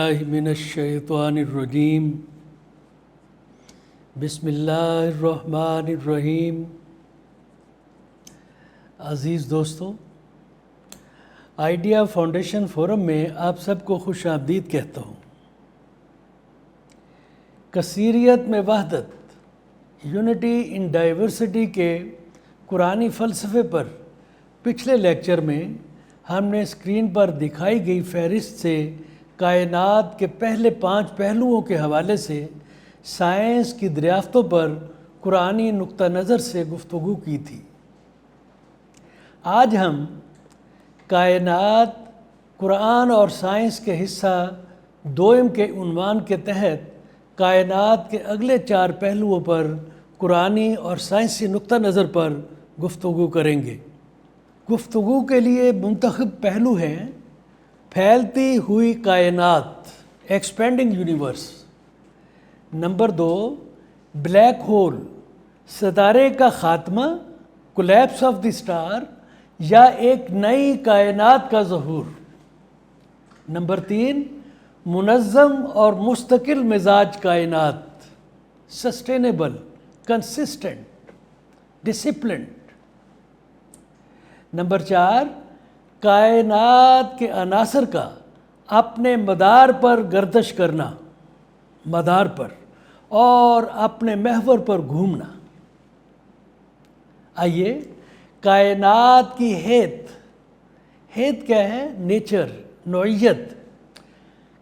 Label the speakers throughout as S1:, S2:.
S1: باللہ من الشیطان الرجیم بسم اللہ الرحمن الرحیم۔ عزیز دوستو، آئیڈیا فاؤنڈیشن فورم میں آپ سب کو خوش آمدید کہتا ہوں۔ کثیریت میں وحدت، یونٹی ان ڈائیورسٹی کے قرآنی فلسفے پر پچھلے لیکچر میں ہم نے اسکرین پر دکھائی گئی فہرست سے کائنات کے پہلے 5 پہلوؤں کے حوالے سے سائنس کی دریافتوں پر قرآنی نقطہ نظر سے گفتگو کی تھی۔ آج ہم کائنات قرآن اور سائنس کے حصہ دوئم کے عنوان کے تحت کائنات کے اگلے 4 پہلوؤں پر قرآنی اور سائنسی نقطہ نظر پر گفتگو کریں گے۔ گفتگو کے لیے منتخب پہلو ہیں پھیلتی ہوئی کائنات، expanding universe. Number 2، black hole, ستارے کا خاتمہ، کولیپس آف دی اسٹار یا ایک نئی کائنات کا ظہور۔ نمبر 3، منظم اور مستقل مزاج کائنات، سسٹینیبل، کنسسٹنٹ، ڈسپلنڈ۔ نمبر 4، کائنات کے عناصر کا اپنے مدار پر گردش کرنا، مدار پر، اور اپنے محور پر گھومنا۔ آئیے کائنات کی ہیت کیا ہے؟ نیچر، نوعیت۔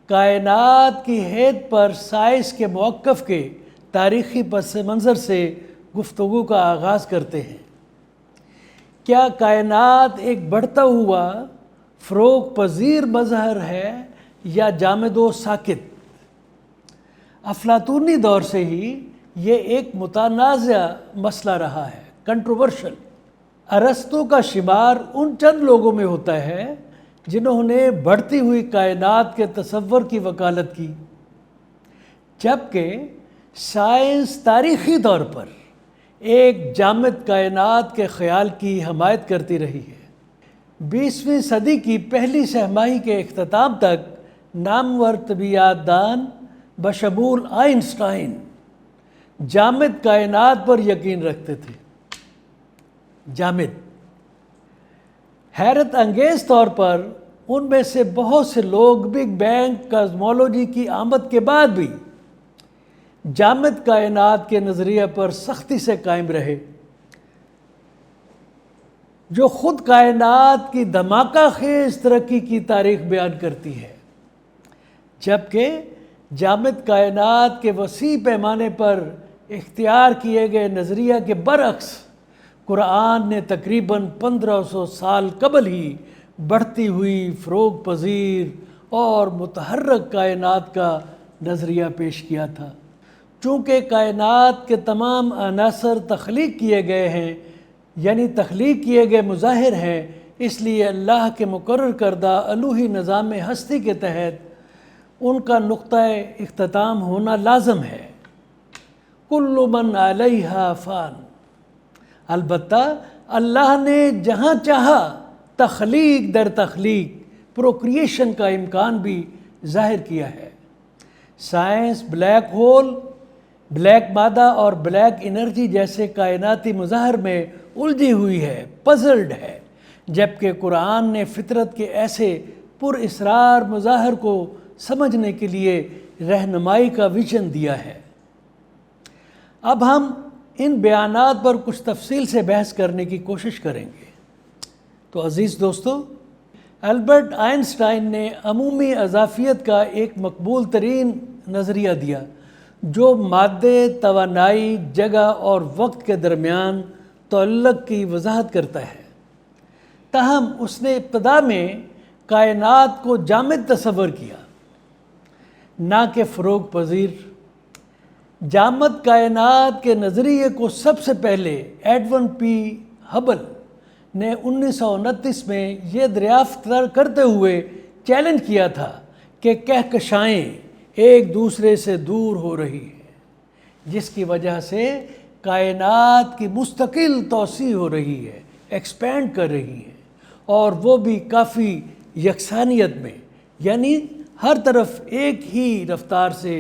S1: کائنات کی ہیت پر سائنس کے موقف کے تاریخی پس منظر سے گفتگو کا آغاز کرتے ہیں۔ کیا کائنات ایک بڑھتا ہوا فروغ پذیر مظہر ہے یا جامد و ساکت؟ افلاطونی دور سے ہی یہ ایک متنازع مسئلہ رہا ہے، کنٹروورشل۔ ارسطو کا شمار ان چند لوگوں میں ہوتا ہے جنہوں نے بڑھتی ہوئی کائنات کے تصور کی وکالت کی، جبکہ سائنس تاریخی طور پر ایک جامد کائنات کے خیال کی حمایت کرتی رہی ہے۔ 20ویں صدی کی پہلی سہ ماہی کے اختتام تک نامور طبیعیات دان بشمول آئنسٹائن جامد کائنات پر یقین رکھتے تھے۔ جامد۔ حیرت انگیز طور پر ان میں سے بہت سے لوگ بگ بینگ کازمولوجی کی آمد کے بعد بھی جامد کائنات کے نظریہ پر سختی سے قائم رہے، جو خود کائنات کی دھماکہ خیز ترقی کی تاریخ بیان کرتی ہے، جبکہ جامد کائنات کے وسیع پیمانے پر اختیار کیے گئے نظریہ کے برعکس قرآن نے تقریباً 1500 سال قبل ہی بڑھتی ہوئی فروغ پذیر اور متحرک کائنات کا نظریہ پیش کیا تھا۔ چونکہ کائنات کے تمام عناصر تخلیق کیے گئے ہیں، یعنی تخلیق کیے گئے مظاہر ہیں، اس لیے اللہ کے مقرر کردہ الوہی نظام ہستی کے تحت ان کا نقطہ اختتام ہونا لازم ہے۔ کل من علیہا فان۔ البتہ اللہ نے جہاں چاہا تخلیق در تخلیق، پروکریشن کا امکان بھی ظاہر کیا ہے۔ سائنس بلیک ہول، بلیک مادہ اور بلیک انرجی جیسے کائناتی مظاہر میں الجھی ہوئی ہے، پزلڈ ہے، جبکہ قرآن نے فطرت کے ایسے پر اسرار مظاہر کو سمجھنے کے لیے رہنمائی کا ویژن دیا ہے۔ اب ہم ان بیانات پر کچھ تفصیل سے بحث کرنے کی کوشش کریں گے۔ تو عزیز دوستو، البرٹ آئنسٹائن نے عمومی اضافیت کا ایک مقبول ترین نظریہ دیا جو مادے، توانائی، جگہ اور وقت کے درمیان تعلق کی وضاحت کرتا ہے۔ تاہم اس نے ابتدا میں کائنات کو جامد تصور کیا، نہ کہ فروغ پذیر۔ جامد کائنات کے نظریے کو سب سے پہلے ایڈون پی ہبل نے 1929 میں یہ دریافت کرتے ہوئے چیلنج کیا تھا کہ کہکشائیں ایک دوسرے سے دور ہو رہی ہیں، جس کی وجہ سے کائنات کی مستقل توسیع ہو رہی ہے، ایکسپینڈ کر رہی ہے، اور وہ بھی کافی یکسانیت میں، یعنی ہر طرف ایک ہی رفتار سے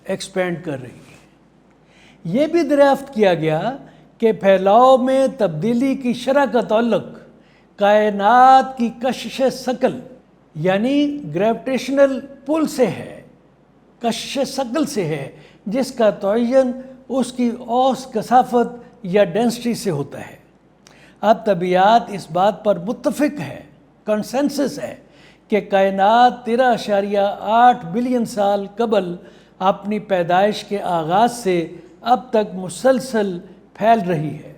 S1: ایکسپینڈ کر رہی ہے۔ یہ بھی دریافت کیا گیا کہ پھیلاؤ میں تبدیلی کی شرح کا تعلق کائنات کی کشش ثقل یعنی گریویٹیشنل پل سے ہے، کشش ثقل سے ہے، جس کا تعین اس کی اوس کثافت یا ڈینسٹی سے ہوتا ہے۔ اب طبیعیات اس بات پر متفق ہے، کنسنسس ہے، کہ کائنات 13.8 بلین سال قبل اپنی پیدائش کے آغاز سے اب تک مسلسل پھیل رہی ہے۔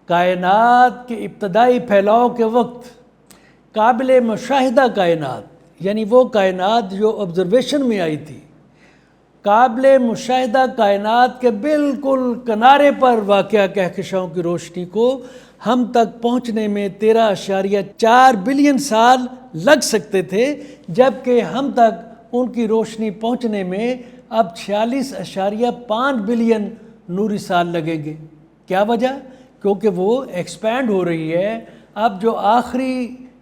S1: کائنات کے ابتدائی پھیلاؤ کے وقت قابل مشاہدہ کائنات یعنی وہ کائنات جو آبزرویشن میں آئی تھی، قابل مشاہدہ کائنات کے بالکل کنارے پر واقع کہکشاؤں کی روشنی کو ہم تک پہنچنے میں 13.4 بلین سال لگ سکتے تھے، جبکہ ہم تک ان کی روشنی پہنچنے میں اب 46.5 بلین نوری سال لگیں گے۔ کیا وجہ؟ کیونکہ وہ ایکسپینڈ ہو رہی ہے۔ اب جو آخری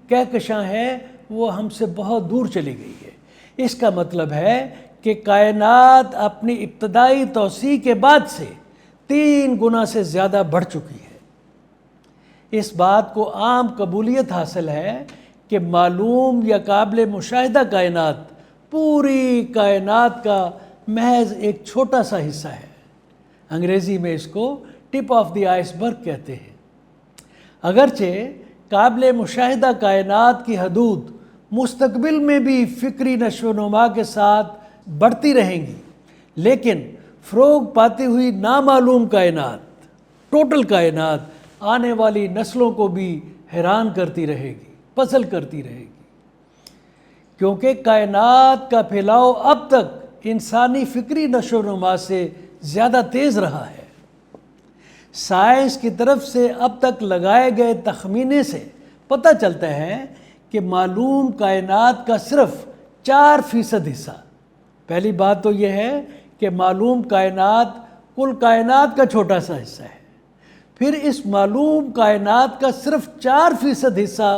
S1: کہکشاں ہے وہ ہم سے بہت دور چلی گئی ہے۔ اس کا مطلب ہے کہ کائنات اپنی ابتدائی توسیع کے بعد سے 3 گنا سے زیادہ بڑھ چکی ہے۔ اس بات کو عام قبولیت حاصل ہے کہ معلوم یا قابل مشاہدہ کائنات پوری کائنات کا محض ایک چھوٹا سا حصہ ہے۔ انگریزی میں اس کو ٹپ آف دی آئس برگ کہتے ہیں۔ اگرچہ قابل مشاہدہ کائنات کی حدود مستقبل میں بھی فکری نشو و نما کے ساتھ بڑھتی رہیں گی، لیکن فروغ پاتی ہوئی نامعلوم کائنات، ٹوٹل کائنات، آنے والی نسلوں کو بھی حیران کرتی رہے گی، پزل کرتی رہے گی، کیونکہ کائنات کا پھیلاؤ اب تک انسانی فکری نشو و نما سے زیادہ تیز رہا ہے۔ سائنس کی طرف سے اب تک لگائے گئے تخمینے سے پتہ چلتا ہے کہ معلوم کائنات کا صرف 4% حصہ، پہلی بات تو یہ ہے کہ معلوم کائنات کل کائنات کا چھوٹا سا حصہ ہے، پھر اس معلوم کائنات کا صرف 4% حصہ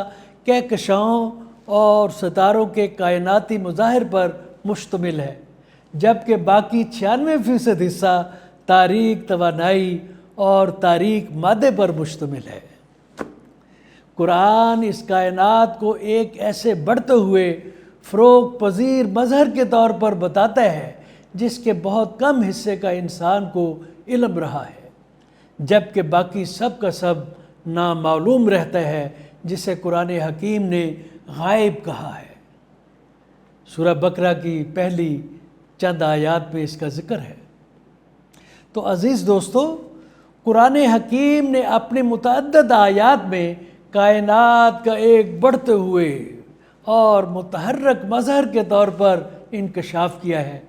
S1: کہکشاؤں اور ستاروں کے کائناتی مظاہر پر مشتمل ہے، جبکہ باقی 96% حصہ تاریک توانائی اور تاریک مادے پر مشتمل ہے۔ قرآن اس کائنات کو ایک ایسے بڑھتے ہوئے فروغ پذیر مظہر کے طور پر بتاتا ہے جس کے بہت کم حصے کا انسان کو علم رہا ہے، جبکہ باقی سب کا سب نامعلوم رہتا ہے، جسے قرآن حکیم نے غائب کہا ہے۔ سورہ بقرہ کی پہلی چند آیات میں اس کا ذکر ہے۔ تو عزیز دوستو، قرآن حکیم نے اپنی متعدد آیات میں کائنات کا ایک بڑھتے ہوئے اور متحرک مظہر کے طور پر انکشاف کیا ہے۔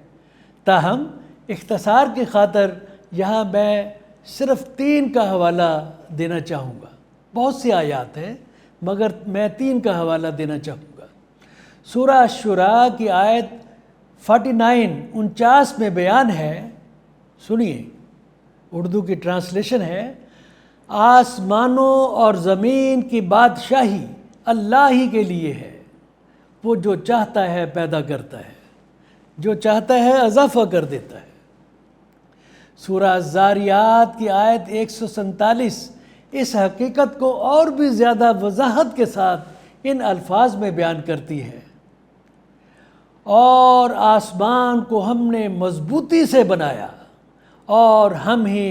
S1: تاہم اختصار کی خاطر یہاں میں صرف 3 کا حوالہ دینا چاہوں گا۔ بہت سی آیات ہیں مگر میں 3 کا حوالہ دینا چاہوں گا۔ سورہ الشورى کی آیت 49 میں بیان ہے، سنیے، اردو کی ٹرانسلیشن ہے: آسمانوں اور زمین کی بادشاہی اللہ ہی کے لیے ہے، وہ جو چاہتا ہے پیدا کرتا ہے، جو چاہتا ہے اضافہ کر دیتا ہے۔ سورہ الذاریات کی آیت 147 اس حقیقت کو اور بھی زیادہ وضاحت کے ساتھ ان الفاظ میں بیان کرتی ہے: اور آسمان کو ہم نے مضبوطی سے بنایا اور ہم ہی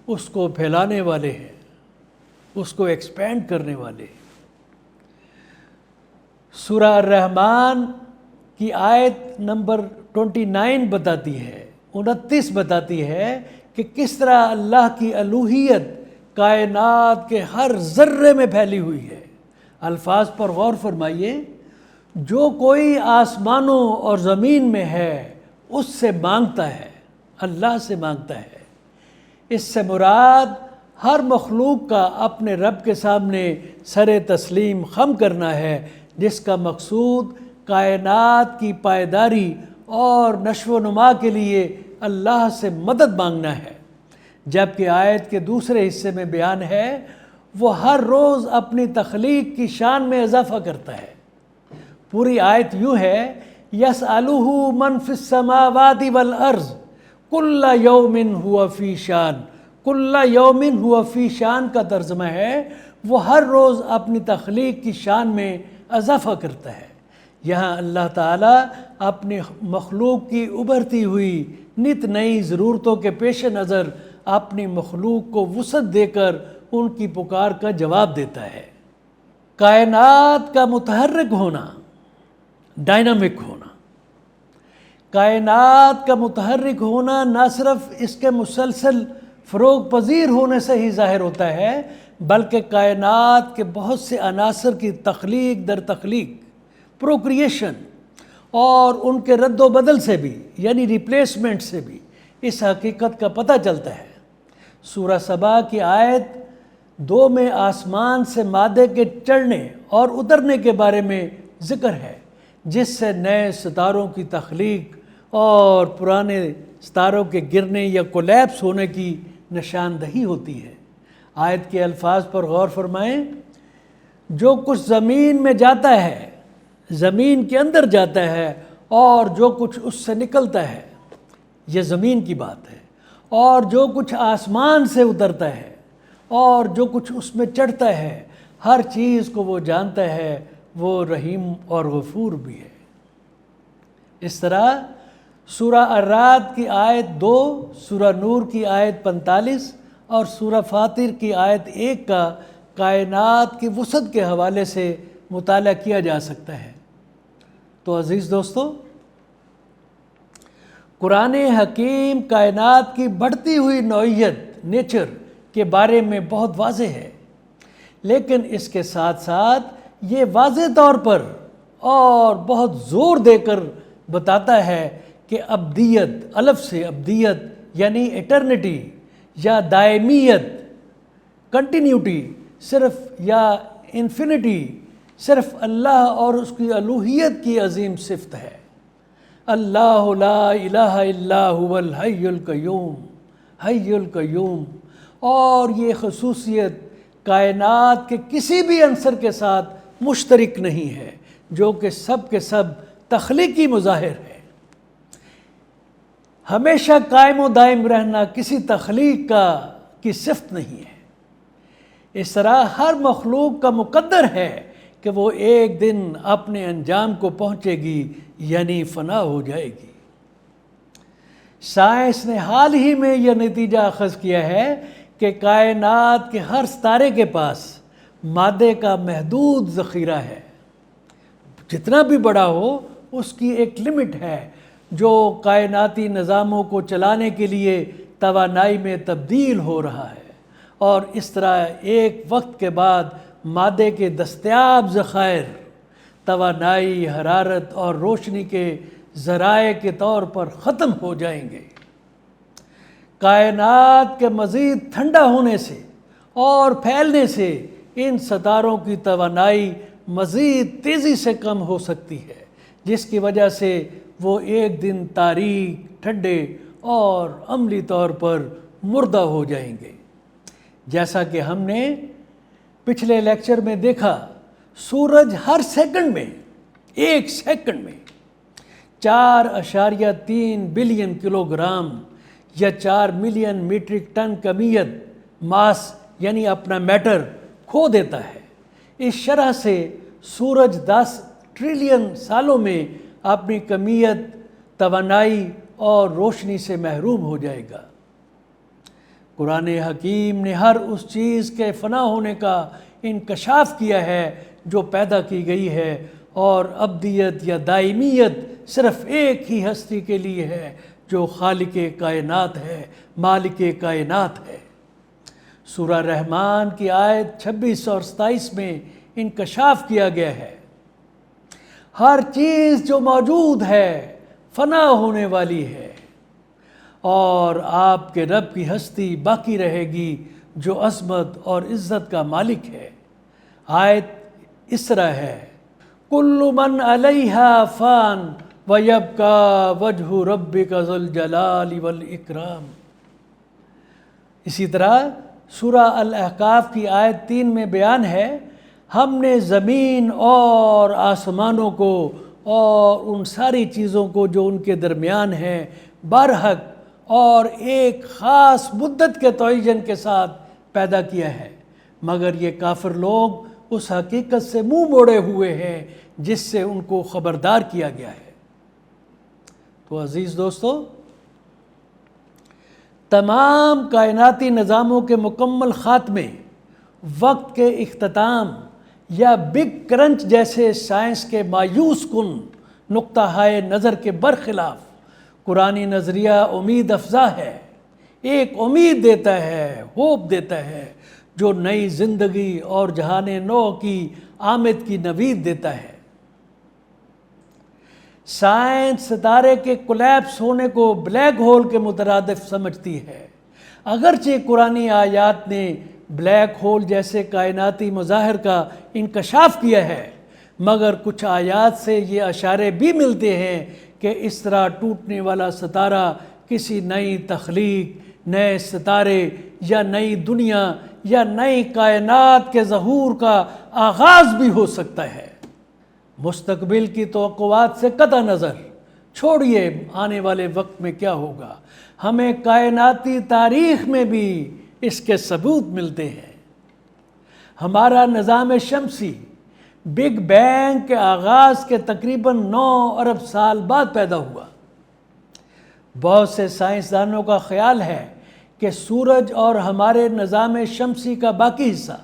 S1: اس کو پھیلانے والے ہیں، اس کو ایکسپینڈ کرنے والے ہیں۔ سورہ الرحمن کی آیت نمبر 29 بتاتی ہے، 29 بتاتی ہے کہ کس طرح اللہ کی الوہیت کائنات کے ہر ذرے میں پھیلی ہوئی ہے۔ الفاظ پر غور فرمائیے: جو کوئی آسمانوں اور زمین میں ہے اس سے مانگتا ہے، اللہ سے مانگتا ہے۔ اس سے مراد ہر مخلوق کا اپنے رب کے سامنے سر تسلیم خم کرنا ہے، جس کا مقصود کائنات کی پائیداری اور نشو و نما کے لیے اللہ سے مدد مانگنا ہے۔ جبکہ آیت کے دوسرے حصے میں بیان ہے وہ ہر روز اپنی تخلیق کی شان میں اضافہ کرتا ہے، پوری آیت یوں ہے، یسألہ من فی السماوات والارض کل یوم ہوا فی شان۔ کل یوم ہوا فی شان کا ترجمہ ہے وہ ہر روز اپنی تخلیق کی شان میں اضافہ کرتا ہے۔ یہاں اللہ تعالیٰ اپنی مخلوق کی ابھرتی ہوئی نت نئی ضرورتوں کے پیش نظر اپنی مخلوق کو وسعت دے کر ان کی پکار کا جواب دیتا ہے۔ کائنات کا متحرک ہونا، ڈائنامک ہونا، کائنات کا متحرک ہونا نہ صرف اس کے مسلسل فروغ پذیر ہونے سے ہی ظاہر ہوتا ہے، بلکہ کائنات کے بہت سے عناصر کی تخلیق در تخلیق، پروکریشن اور ان کے رد و بدل سے بھی، یعنی ریپلیسمنٹ سے بھی اس حقیقت کا پتہ چلتا ہے۔ سورہ سبا کی آیت 2 میں آسمان سے مادے کے چڑھنے اور اترنے کے بارے میں ذکر ہے، جس سے نئے ستاروں کی تخلیق اور پرانے ستاروں کے گرنے یا کولیپس ہونے کی نشاندہی ہوتی ہے۔ آیت کے الفاظ پر غور فرمائیں، جو کچھ زمین میں جاتا ہے، زمین کے اندر جاتا ہے، اور جو کچھ اس سے نکلتا ہے، یہ زمین کی بات ہے، اور جو کچھ آسمان سے اترتا ہے اور جو کچھ اس میں چڑھتا ہے، ہر چیز کو وہ جانتا ہے، وہ رحیم اور غفور بھی ہے۔ اس طرح سورہ الرعد کی آیت 2، سورہ نور کی آیت 45 اور سورہ فاطر کی آیت 1 کا کائنات کی وسعت کے حوالے سے مطالعہ کیا جا سکتا ہے۔ تو عزیز دوستو، قرآن حکیم کائنات کی بڑھتی ہوئی نوعیت، نیچر کے بارے میں بہت واضح ہے، لیکن اس کے ساتھ ساتھ یہ واضح طور پر اور بہت زور دے کر بتاتا ہے کہ ابدیت، الف سے ابدیت یعنی ایٹرنٹی یا دائمیت، کنٹینیوٹی صرف یا انفینٹی صرف اللہ اور اس کی الوہیت کی عظیم صفت ہے۔ اللہ لا الہ الا هو الحی القیوم، حی القیوم، اور یہ خصوصیت کائنات کے کسی بھی عنصر کے ساتھ مشترک نہیں ہے، جو کہ سب کے سب تخلیقی مظاہر ہے۔ ہمیشہ قائم و دائم رہنا کسی تخلیق کی صفت نہیں ہے۔ اس طرح ہر مخلوق کا مقدر ہے کہ وہ ایک دن اپنے انجام کو پہنچے گی، یعنی فنا ہو جائے گی۔ سائنس نے حال ہی میں یہ نتیجہ اخذ کیا ہے کہ کائنات کے ہر ستارے کے پاس مادے کا محدود ذخیرہ ہے۔ جتنا بھی بڑا ہو اس کی ایک لمٹ ہے جو کائناتی نظاموں کو چلانے کے لیے توانائی میں تبدیل ہو رہا ہے، اور اس طرح ایک وقت کے بعد مادے کے دستیاب ذخائر توانائی، حرارت اور روشنی کے ذرائع کے طور پر ختم ہو جائیں گے۔ کائنات کے مزید ٹھنڈا ہونے سے اور پھیلنے سے ان ستاروں کی توانائی مزید تیزی سے کم ہو سکتی ہے، جس کی وجہ سے وہ ایک دن تاریک، ٹھنڈے اور عملی طور پر مردہ ہو جائیں گے۔ جیسا کہ ہم نے پچھلے لیکچر میں دیکھا، سورج ہر سیکنڈ میں، ایک سیکنڈ میں 4.3 بلین کلوگرام یا 4 ملین میٹرک ٹن کمیت ماس یعنی اپنا میٹر کھو دیتا ہے۔ اس شرح سے سورج 10 ٹریلین سالوں میں اپنی کمیت، توانائی اور روشنی سے محروم ہو جائے گا۔ قرآن حکیم نے ہر اس چیز کے فنا ہونے کا انکشاف کیا ہے جو پیدا کی گئی ہے، اور ابدیت یا دائمیت صرف ایک ہی ہستی کے لیے ہے جو خالق کائنات ہے، مالک کائنات ہے۔ سورہ رحمان کی آیت 26 اور 27 میں انکشاف کیا گیا ہے، ہر چیز جو موجود ہے فنا ہونے والی ہے، اور آپ کے رب کی ہستی باقی رہے گی جو عظمت اور عزت کا مالک ہے۔ آیت اس طرح ہے، کل من علیہا فان ویبقی وجہ ربک ذو الجلال والاکرام۔ اسی طرح سورہ الاحقاف کی آیت 3 میں بیان ہے، ہم نے زمین اور آسمانوں کو اور ان ساری چیزوں کو جو ان کے درمیان ہیں برحق اور ایک خاص مدت کے تعین کے ساتھ پیدا کیا ہے، مگر یہ کافر لوگ اس حقیقت سے منہ موڑے ہوئے ہیں جس سے ان کو خبردار کیا گیا ہے۔ تو عزیز دوستو، تمام کائناتی نظاموں کے مکمل خاتمے، وقت کے اختتام یا بگ کرنچ جیسے سائنس کے مایوس کن نقطہ ہائے نظر کے برخلاف قرآنی نظریہ امید افزا ہے، ایک امید دیتا ہے، ہوپ دیتا ہے، جو نئی زندگی اور جہان نو کی آمد کی نوید دیتا ہے۔ سائنس ستارے کے کولیپس ہونے کو بلیک ہول کے مترادف سمجھتی ہے، اگرچہ قرآنی آیات نے بلیک ہول جیسے کائناتی مظاہر کا انکشاف کیا ہے، مگر کچھ آیات سے یہ اشارے بھی ملتے ہیں کہ اس طرح ٹوٹنے والا ستارہ کسی نئی تخلیق، نئے ستارے یا نئی دنیا یا نئی کائنات کے ظہور کا آغاز بھی ہو سکتا ہے۔ مستقبل کی توقعات سے قطع نظر چھوڑیے آنے والے وقت میں کیا ہوگا، ہمیں کائناتی تاریخ میں بھی اس کے ثبوت ملتے ہیں۔ ہمارا نظام شمسی بگ بینگ کے آغاز کے تقریباً 9 ارب سال بعد پیدا ہوا۔ بہت سے سائنسدانوں کا خیال ہے کہ سورج اور ہمارے نظام شمسی کا باقی حصہ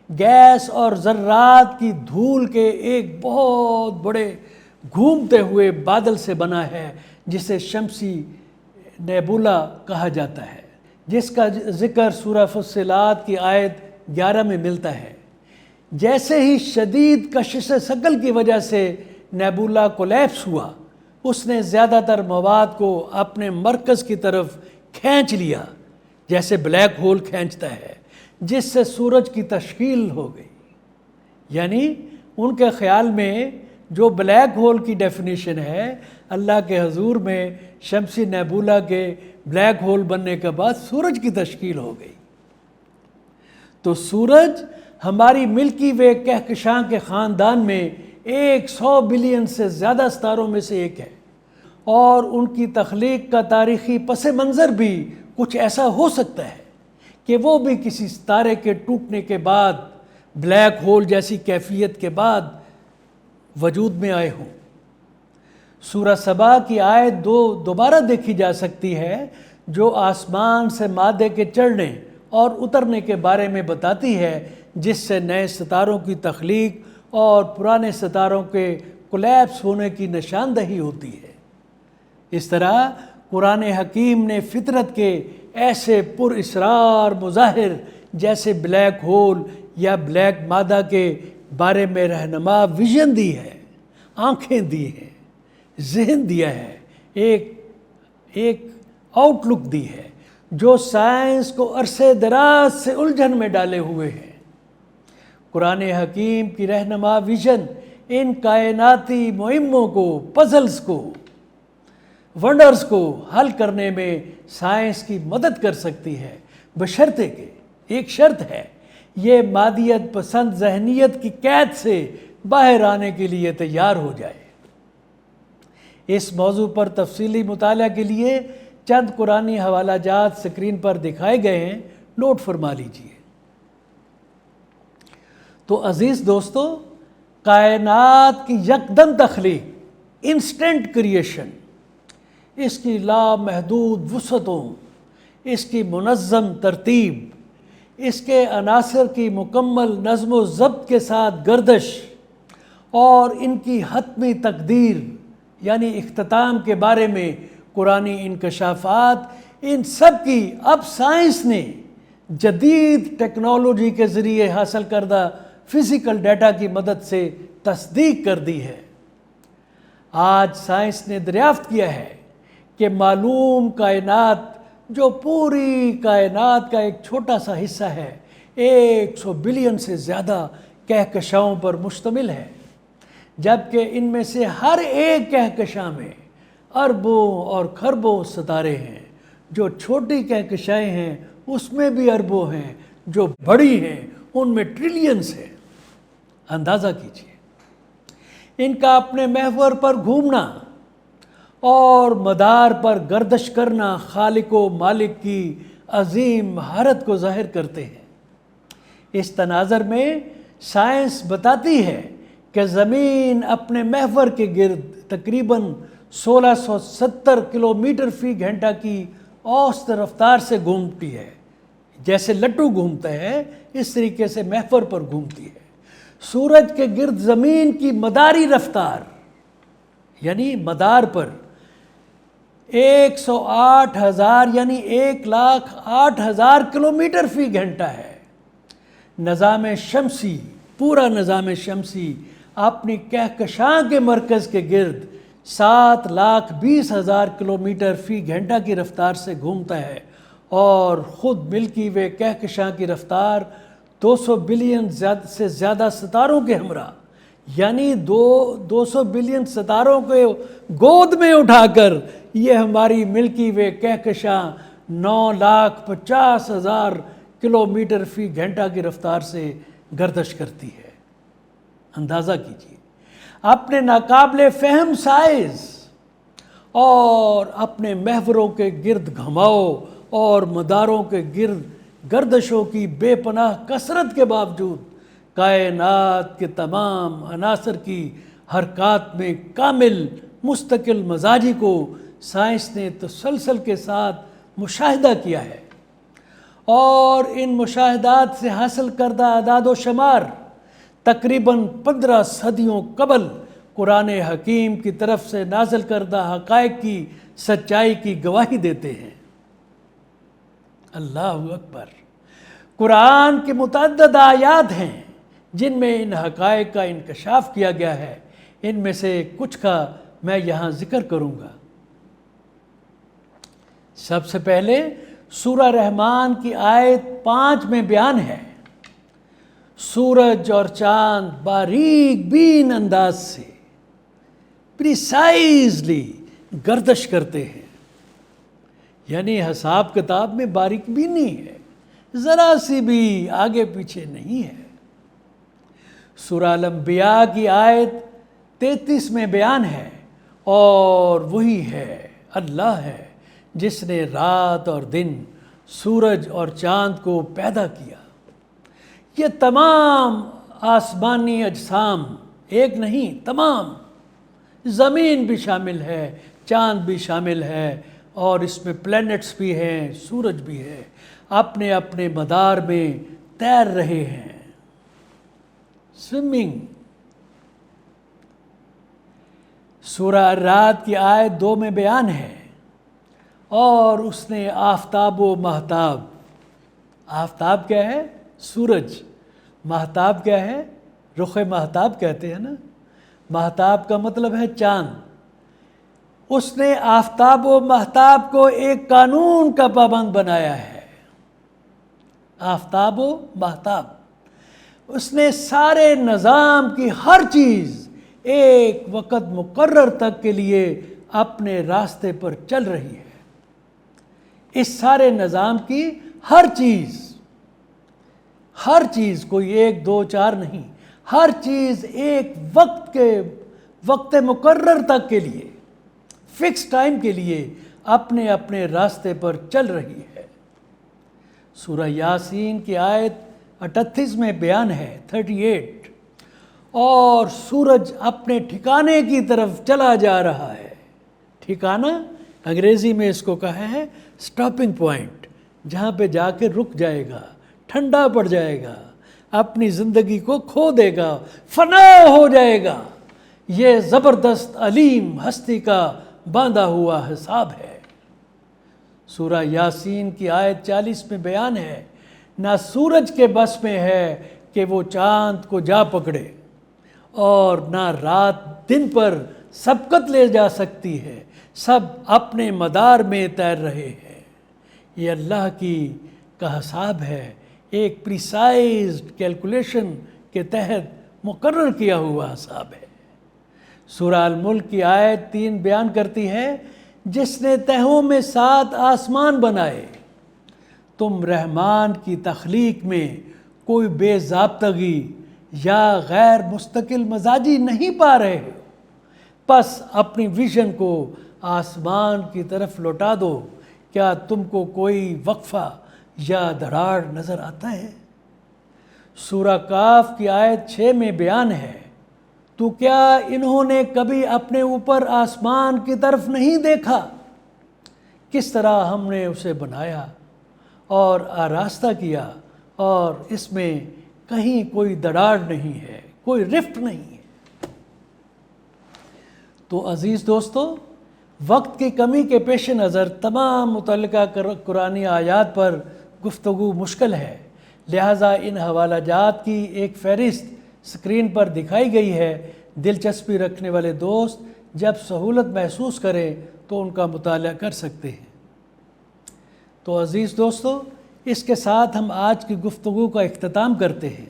S1: گیس اور ذرات کی دھول کے ایک بہت بڑے گھومتے ہوئے بادل سے بنا ہے جسے شمسی نیبولا کہا جاتا ہے، جس کا ذکر سورہ فصلات کی آیت 11 میں ملتا ہے۔ جیسے ہی شدید کشش ثقل کی وجہ سے نیبولا کولیپس ہوا، اس نے زیادہ تر مواد کو اپنے مرکز کی طرف کھینچ لیا، جیسے بلیک ہول کھینچتا ہے، جس سے سورج کی تشکیل ہو گئی۔ یعنی ان کے خیال میں جو بلیک ہول کی ڈیفینیشن ہے، اللہ کے حضور میں شمسی نیبولا کے بلیک ہول بننے کے بعد سورج کی تشکیل ہو گئی۔ تو سورج ہماری ملکی وے کہکشاں کے خاندان میں 100 بلین سے زیادہ ستاروں میں سے ایک ہے، اور ان کی تخلیق کا تاریخی پس منظر بھی کچھ ایسا ہو سکتا ہے کہ وہ بھی کسی ستارے کے ٹوٹنے کے بعد، بلیک ہول جیسی کیفیت کے بعد وجود میں آئے ہوں۔ سورہ سبا کی آیت 2 دوبارہ دیکھی جا سکتی ہے، جو آسمان سے مادے کے چڑھنے اور اترنے کے بارے میں بتاتی ہے، جس سے نئے ستاروں کی تخلیق اور پرانے ستاروں کے کولیپس ہونے کی نشاندہی ہوتی ہے۔ اس طرح قرآن حکیم نے فطرت کے ایسے پر اسرار مظاہر جیسے بلیک ہول یا بلیک مادہ کے بارے میں رہنما ویژن دی ہے، آنکھیں دی ہیں، ذہن دیا ہے، ایک آؤٹ لک دی ہے، جو سائنس کو عرصے دراز سے الجھن میں ڈالے ہوئے ہیں۔ قرآن حکیم کی رہنما ویژن ان کائناتی مہموں کو، پزلز کو، ونڈرز کو حل کرنے میں سائنس کی مدد کر سکتی ہے، بشرطے کہ ایک شرط ہے، یہ مادیت پسند ذہنیت کی قید سے باہر آنے کے لیے تیار ہو جائے۔ اس موضوع پر تفصیلی مطالعہ کے لیے چند قرآنی حوالہ جات سکرین پر دکھائے گئے ہیں، نوٹ فرما لیجیے۔ تو عزیز دوستو، کائنات کی یکدم تخلیق، انسٹنٹ کریشن، اس کی لامحدود وسعتوں، اس کی منظم ترتیب، اس کے عناصر کی مکمل نظم و ضبط کے ساتھ گردش، اور ان کی حتمی تقدیر یعنی اختتام کے بارے میں قرآنی انکشافات، ان سب کی اب سائنس نے جدید ٹیکنالوجی کے ذریعے حاصل کردہ فزیکل ڈیٹا کی مدد سے تصدیق کر دی ہے۔ آج سائنس نے دریافت کیا ہے کہ معلوم کائنات، جو پوری کائنات کا ایک چھوٹا سا حصہ ہے، 100 بلین سے زیادہ کہکشاؤں پر مشتمل ہے، جبکہ ان میں سے ہر ایک کہکشاں میں اربوں اور کھربوں ستارے ہیں۔ جو چھوٹی کہکشائیں ہیں اس میں بھی اربوں ہیں، جو بڑی ہیں ان میں ٹریلینز ہیں۔ اندازہ کیجیے، ان کا اپنے محور پر گھومنا اور مدار پر گردش کرنا خالق و مالک کی عظیم مہارت کو ظاہر کرتے ہیں۔ اس تناظر میں سائنس بتاتی ہے کہ زمین اپنے محور کے گرد تقریباً 1670 کلومیٹر فی گھنٹہ کی اوسط رفتار سے گھومتی ہے۔ جیسے لٹو گھومتا ہے اس طریقے سے محور پر گھومتی ہے۔ سورج کے گرد زمین کی مداری رفتار یعنی مدار پر 108,000 یعنی 1,08,000 کلومیٹر فی گھنٹہ ہے۔ نظام شمسی، پورا نظام شمسی اپنی کہکشاں کے مرکز کے گرد 7,20,000 کلومیٹر فی گھنٹہ کی رفتار سے گھومتا ہے، اور خود ملکی وے کہکشاں کی رفتار 200 بلین سے زیادہ ستاروں کے ہمراہ، یعنی 200 بلین ستاروں کو گود میں اٹھا کر یہ ہماری ملکی وے کہکشاں 9,50,000 کلومیٹر فی گھنٹہ کی رفتار سے گردش کرتی ہے۔ اندازہ کیجیے، اپنے ناقابل فہم سائز اور اپنے محوروں کے گرد گھماؤ اور مداروں کے گرد گردشوں کی بے پناہ کثرت کے باوجود کائنات کے تمام عناصر کی حرکات میں کامل مستقل مزاجی کو سائنس نے تسلسل کے ساتھ مشاہدہ کیا ہے، اور ان مشاہدات سے حاصل کردہ اعداد و شمار تقریباً 15 صدیوں قبل قرآن حکیم کی طرف سے نازل کردہ حقائق کی سچائی کی گواہی دیتے ہیں۔ اللہ اکبر! قرآن کی متعدد آیات ہیں جن میں ان حقائق کا انکشاف کیا گیا ہے۔ ان میں سے کچھ کا میں یہاں ذکر کروں گا۔ سب سے پہلے سورہ رحمان کی آیت 5 میں بیان ہے، سورج اور چاند باریک بین انداز سے پریسائزلی گردش کرتے ہیں، یعنی حساب کتاب میں باریک بینی ہے، ذرا سی بھی آگے پیچھے نہیں ہے۔ سورہ الانبیاء کی آیت 33 میں بیان ہے، اور وہی ہے، اللہ ہے جس نے رات اور دن، سورج اور چاند کو پیدا کیا۔ یہ تمام آسمانی اجسام، ایک نہیں تمام، زمین بھی شامل ہے، چاند بھی شامل ہے، اور اس میں پلینٹس بھی ہیں، سورج بھی ہے، اپنے اپنے مدار میں تیر رہے ہیں، سوئمنگ۔ سورہ الرعد کی آیت 2 میں بیان ہے، اور اس نے آفتاب و مہتاب، آفتاب کیا ہے؟ سورج۔ مہتاب کیا ہے؟ رخ مہتاب کہتے ہیں نا، مہتاب کا مطلب ہے چاند۔ اس نے آفتاب و مہتاب کو ایک قانون کا پابند بنایا ہے۔ آفتاب و مہتاب، اس نے سارے نظام کی ہر چیز ایک وقت مقرر تک کے لیے اپنے راستے پر چل رہی ہے۔ اس سارے نظام کی ہر چیز کوئی 1 2 4 نہیں، ہر چیز ایک وقت مقرر تک کے لیے، فکس ٹائم کے لیے اپنے اپنے راستے پر چل رہی ہے۔ سورہ یاسین کی آیت 38 میں بیان ہے، 38، اور سورج اپنے ٹھکانے کی طرف چلا جا رہا ہے۔ ٹھکانہ انگریزی میں اس کو کہا ہے سٹاپنگ پوائنٹ، جہاں پہ جا کے رک جائے گا، ٹھنڈا پڑ جائے گا، اپنی زندگی کو کھو دے گا، فنا ہو جائے گا۔ یہ زبردست علیم ہستی کا باندھا ہوا حساب ہے۔ سورہ یاسین کی آیت 40 میں بیان ہے، نہ سورج کے بس میں ہے کہ وہ چاند کو جا پکڑے، اور نہ رات دن پر سبقت لے جا سکتی ہے، سب اپنے مدار میں تیر رہے ہیں۔ یہ اللہ کا حساب ہے، ایک پریسائزڈ کیلکولیشن کے تحت مقرر کیا ہوا حساب ہے۔ سورہ الملک کی آیت 3 بیان کرتی ہے، جس نے تہوں میں 7 آسمان بنائے، تم رحمان کی تخلیق میں کوئی بے ضابطگی یا غیر مستقل مزاجی نہیں پا رہے ہو، پس اپنی ویژن کو آسمان کی طرف لوٹا دو۔ کیا تم کو کوئی وقفہ یا دھڑاڑ نظر آتا ہے؟ سورہ کاف کی آیت 6 میں بیان ہے، تو کیا انہوں نے کبھی اپنے اوپر آسمان کی طرف نہیں دیکھا، کس طرح ہم نے اسے بنایا اور آراستہ کیا، اور اس میں کہیں کوئی دراڑ نہیں ہے، کوئی رفٹ نہیں ہے۔ تو عزیز دوستو، وقت کی کمی کے پیش نظر تمام متعلقہ قرآنی آیات پر گفتگو مشکل ہے، لہٰذا ان حوالہ جات کی ایک فہرست اسکرین پر دکھائی گئی ہے۔ دلچسپی رکھنے والے دوست جب سہولت محسوس کریں تو ان کا مطالعہ کر سکتے ہیں۔ تو عزیز دوستو، اس کے ساتھ ہم آج کی گفتگو کا اختتام کرتے ہیں۔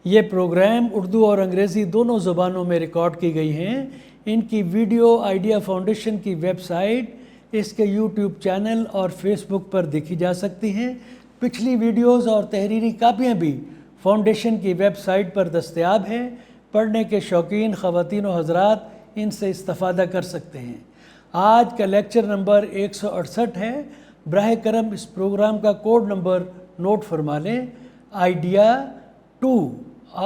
S1: یہ پروگرام اردو اور انگریزی دونوں زبانوں میں ریکارڈ کی گئی ہیں۔ ان کی ویڈیو آئیڈیا فاؤنڈیشن کی ویب سائٹ، اس کے یوٹیوب چینل اور فیس بک پر دیکھی جا سکتی ہیں۔ پچھلی ویڈیوز اور تحریری کاپیاں بھی فاؤنڈیشن کی ویب سائٹ پر دستیاب ہیں۔ پڑھنے کے شوقین خواتین و حضرات ان سے استفادہ کر سکتے ہیں۔ آج کا لیکچر نمبر 168 ہے۔ براہ کرم اس پروگرام کا کوڈ نمبر نوٹ فرما لیں۔ آئیڈیا 2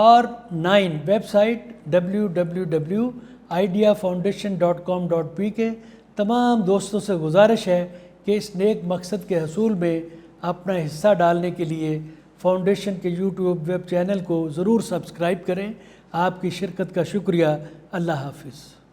S1: اور 9 ویب سائٹ www.ideafoundation.com.p کے تمام دوستوں سے گزارش ہے کہ اس نیک مقصد کے حصول میں اپنا حصہ ڈالنے کے لیے فاؤنڈیشن کے یوٹیوب ویب چینل کو ضرور سبسکرائب کریں۔ آپ کی شرکت کا شکریہ۔ اللہ حافظ۔